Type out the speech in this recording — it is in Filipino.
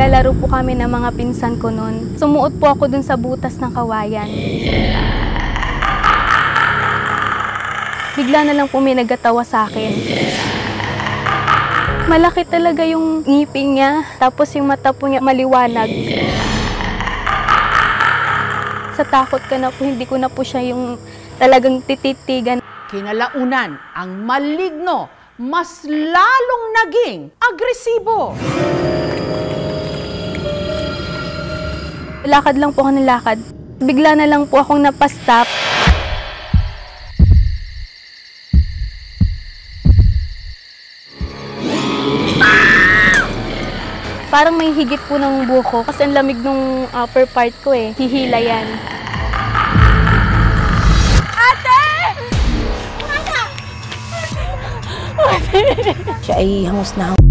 Naglalaro po kami ng mga pinsan ko noon. Sumuot po ako dun sa butas ng kawayan. Bigla na lang po may nagatawa sa akin. Malaki talaga yung ngipin niya, tapos yung mata po niya maliwanag. Sa takot ka na po, hindi ko na po siya yung talagang tititigan. Kinalaunan, ang maligno, mas lalong naging agresibo. Lakad lang po ako ng lakad. Bigla na lang po akong napastop. Parang may higit po ng buko kasi ang lamig nung upper part ko eh. Hihila yan. Ate! Siya ay hangus na hangus.